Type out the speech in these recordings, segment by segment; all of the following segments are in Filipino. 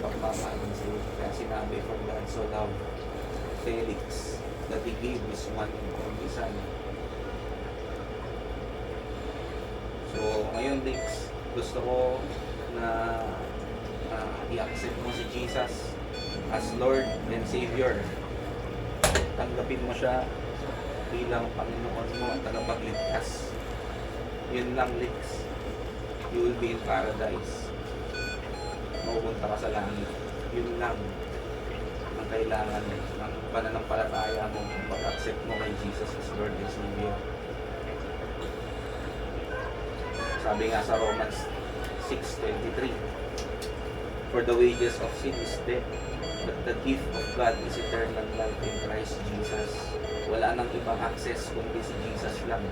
pagmamahalin sa iyo. Kaya sinabi, for God so loved Felix that He gave His one and only Son. So, ngayon, Lex, gusto ko na i-accept mo si Jesus as Lord and Savior. Tanggapin mo siya bilang Panginoon mo at tagapagligtas. Yun lang, Lex. You will be in paradise. Mapupunta ka sa langit. Yun lang ang kailangan ng pananampalataya mo pag-accept mo kay Jesus as Lord and Savior. Sabi nga sa Romans 6:23, for the wages of sin is death, but the gift of God is eternal life in Christ Jesus. Wala nang ibang access kundi si Jesus lang.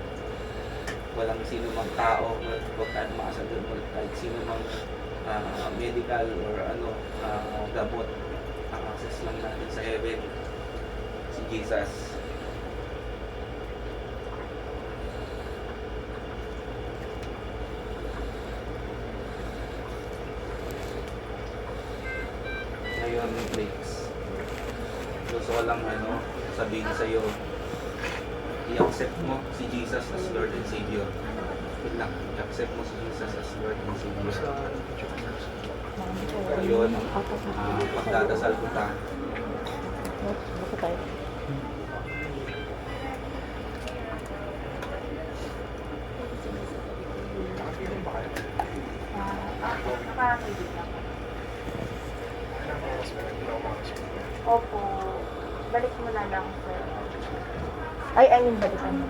Walang sino mang tao, huwag ka makasagot mo, kahit sino mang medical or gamot. Ang access lang natin sa heaven, si Jesus. Ngayon, Lex, gusto ko lang sabihin sa iyo, i-accept mo si Jesus as Lord and Savior. Yun lang, i-accept mo si Jesus as Lord and Savior. Ngayon, magdadasal ko ta. Opo, balik mo na lang sir. Ay, balikan mo.